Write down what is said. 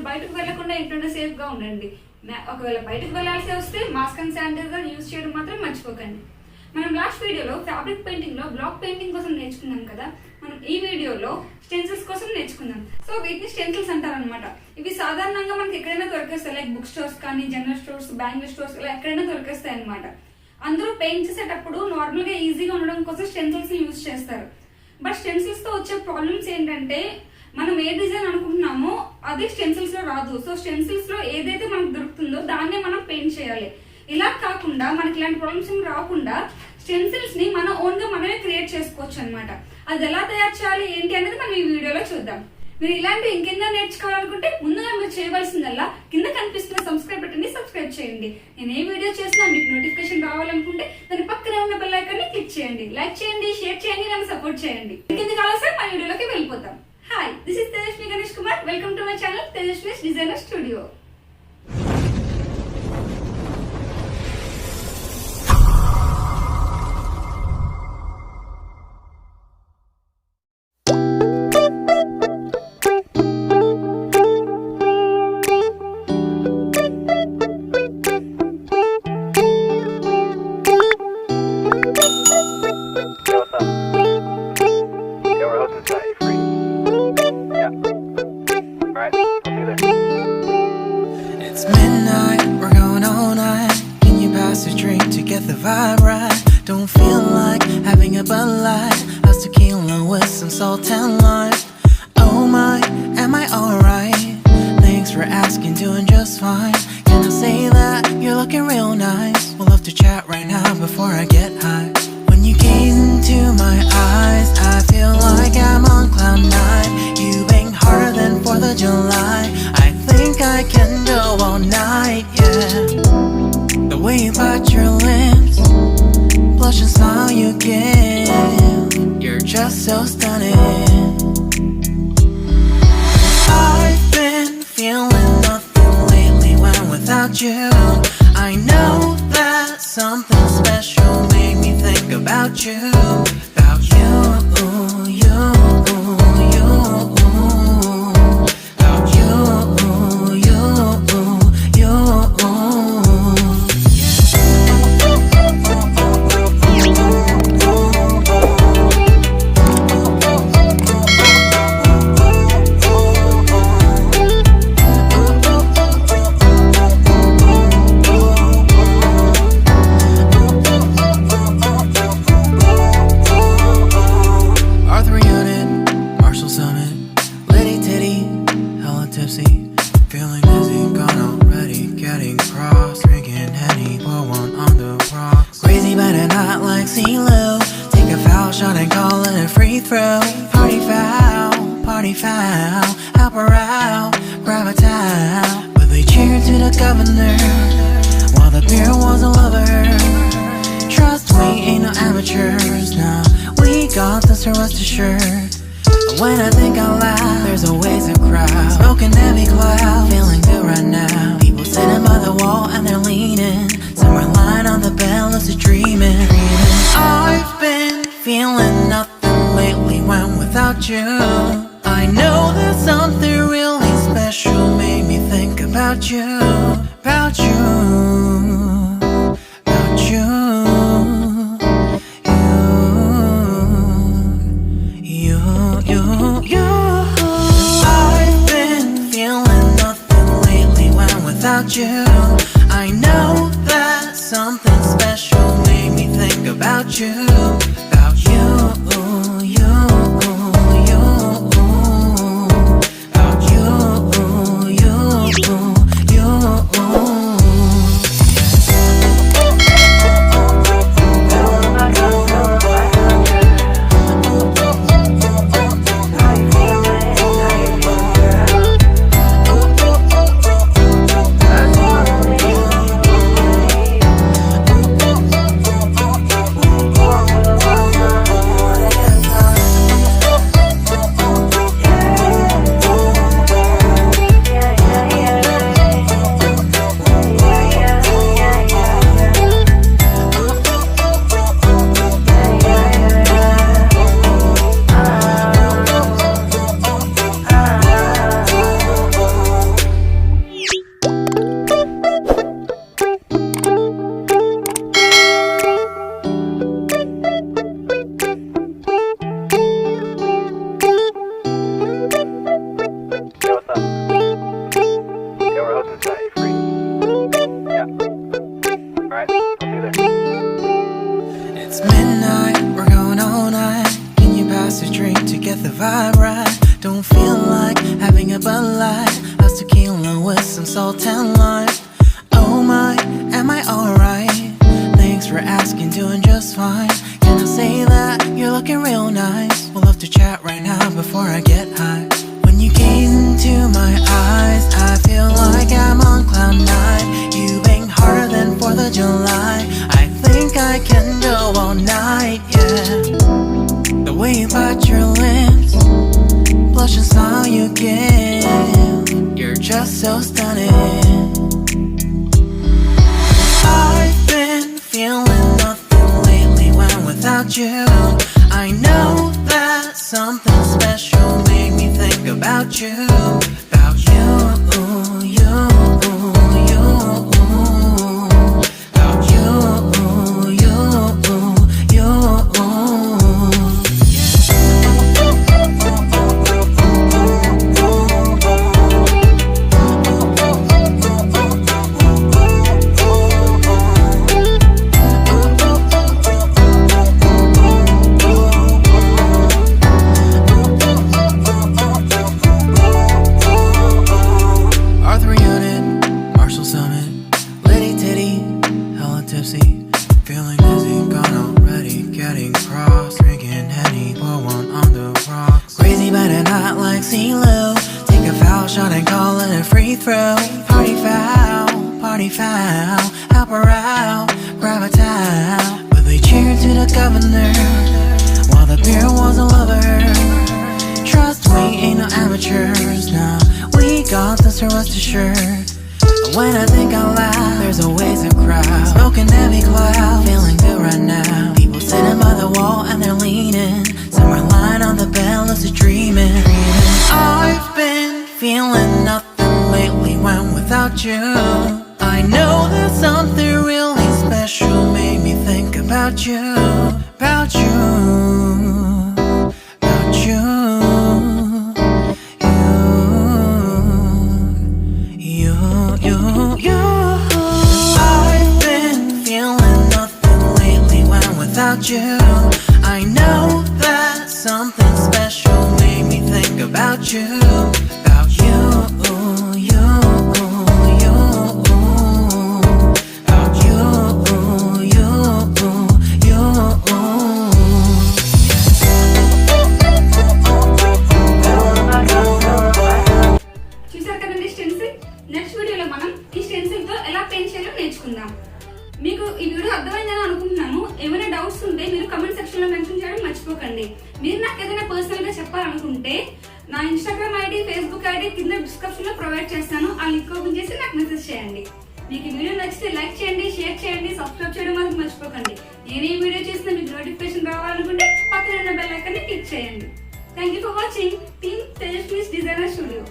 బయటకు వెళ్ళకుండా ఇంట్లోనే సేఫ్గా ఉండండి. ఒకవేళ బయటకు వెళ్ళాల్సి వస్తే మాస్క్ అండ్ శానిటైజర్ యూజ్ చేయడం మాత్రం మర్చిపోకండి. మనం లాస్ట్ వీడియోలో ఫ్యాబ్రిక్ పెయింటింగ్లో బ్లాక్ పెయింటింగ్ కోసం నేర్చుకున్నాం కదా, మనం ఈ వీడియోలో స్టెన్సిల్స్ కోసం నేర్చుకుందాం. సో వీటిని స్టెన్సిల్స్ అంటారనమాట. ఇవి సాధారణంగా మనకి ఎక్కడైనా దొరికేస్తాయి, లైక్ బుక్ స్టోర్స్ కానీ, జనరల్ స్టోర్స్, బ్యాంగిల్ స్టోర్స్, ఇలా ఎక్కడైనా దొరికేస్తాయి అనమాట. అందరూ పెయింట్ చేసేటప్పుడు నార్మల్గా ఈజీగా ఉండడం కోసం స్టెన్సిల్స్ యూజ్ చేస్తారు. బట్ స్టెన్సిల్స్ తో వచ్చే ప్రాబ్లమ్స్ ఏంటంటే, మనం ఏ డిజైన్ అనుకుంటున్నామో అది స్టెన్సిల్స్ లో రాదు. సో స్టెన్సిల్స్ లో ఏదైతే మనకు దొరుకుతుందో దాన్నే మనం పెయింట్ చేయాలి. ఇలా కాకుండా మనకి ఇలాంటి ప్రాబ్లమ్స్ ఏమి రాకుండా స్టెన్సిల్స్ ని మన ఓన్ గా మనమే క్రియేట్ చేసుకోవచ్చు అనమాట. అది ఎలా తయారు చేయాలి ఏంటి అనేది మనం ఈ వీడియోలో చూద్దాం. మీరు ఇలాంటి ఇంకెన్నో నేర్చుకోవాలనుకుంటే ముందుగా మీరు చేయవలసిందల్లా కింద కనిపిస్తున్న సబ్స్క్రైబ్ బటన్ని సబ్స్క్రైబ్ చేయండి. నేను ఏ వీడియో చేసినా మీకు నోటిఫికేషన్ రావాలనుకుంటే దాని పక్కనే ఉన్న బెల్ ఐకాన్ ని క్లిక్ చేయండి. లైక్ చేయండి, షేర్ చేయండి, నన్ను సపోర్ట్ చేయండి. ఇంకెందుకు ఆలస్యం, మా వీడియోలోకి వెళ్ళిపోతాం. Hi, this is Tejaswi Ganesh Kumar. Welcome to my channel Tejaswi's designer studio. The vibe right, don't feel like having a Bud Light, how's tequila with some salt and lime. Oh my, am I alright? Thanks for asking, doing just fine. Can I say that you're looking real nice? We'll love to chat right now before I get high. When you gaze into my eyes, I feel like I'm on cloud nine. You bang harder than 4th of July. I think I can go all night, yeah. The way you bite your lips, blush and smile you give, you're just so stunning. I've been feeling nothing lately when without you. I know that something special made me think about you, about you, you, you, about you, you, you. Feeling dizzy, gone already, getting cross, drinking Henny, pour one on the rocks. Crazy but not like CeeLo, take a foul shot and call it a free throw. Party foul, help her out, grab a towel. But they cheered to the governor, while the beer was a lover. Trust me, ain't no amateurs, nah, we got this, so rest assured. When I think out loud, there's always a crowd, smoking heavy cloud, feeling good right now. People sitting by the wall and they're leaning, somewhere lying on the bed, lucid dreaming. I've been feeling nothing lately when without you. I know that something really special made me think about you, about you, about you. I've been feeling nothing lately when without you. I know that something special made me think about you, about you, you, you. Alright, I'll see you there. It's midnight, we're going all night. Can you pass a drink to get the vibe right? Don't feel like having a Bud Light. How's tequila with some salt and lime? Oh my, am I alright? Thanks for asking, doing just fine. Can I say that you're looking real nice? We'll love to chat right now before I get high. When you gaze into my eyes, I feel like I'm on cloud nine. You bang harder than 4th of July. I think I can go all night, yeah. The way you bite your lips, blush and smile you give, you're just so stunning. I've been feeling nothing lately when without you. I know that something special made me think about you. About you, you, you. About you, you, you. Feeling dizzy, gone already, getting cross. Drinking Henny, pour one on the rocks. Crazy but not like CeeLo. Take a foul shot and call it a free throw. Party foul, help her out, grab a towel. But they cheered to the governor, while the beer was a lover. Trust we ain't no amateurs, nah, we got this, so rest assured. When I think out loud, there's always a crowd. Smoking heavy cloud, feeling good right now. People sitting by the wall and they're leaning. Some are lying on the bed, lucid dreaming. I've been feeling nothing lately when without you. I know that something really special made me think about you. About you, about you. I've been feeling nothing lately when without you. I know that something special made me think about you. About you, you, you. About you, you, చూసారు కదండి stencil. Next వీడియోలో మనం ఈ stencil తో ఎలా paint చేయాలో నేర్చుకుందాం. మీకు ఈ వీడియో అర్థమైందని అనుకుంటున్నాను. ఏమైనా డౌట్స్ ఉంటే మీరు కమెంట్ సెక్షన్ లో మెన్షన్ చేయడం మర్చిపోకండి. మీరు నాకు ఏదైనా పర్సనల్ గా చెప్పాలనుకుంటే నా ఇన్స్టాగ్రామ్ ఐడి, ఫేస్బుక్ ఐడి కింద డిస్క్రిప్షన్ లో ప్రొవైడ్ చేస్తాను. ఆ లింక్ ఓపెన్ చేసి నాకు మెసేజ్ చేయండి. మీకు ఈ వీడియో నచ్చితే లైక్ చేయండి, షేర్ చేయండి, సబ్స్క్రైబ్ చేయడం మాత్రం మర్చిపోకండి. నేను ఈ వీడియో చేసిన మీకు నోటిఫికేషన్ రావాలనుకుంటే పక్కన ఉన్న బెల్ ఐకాన్ ని క్లిక్ చేయండి. Thank you for watching. Team Tejaswi designer studio.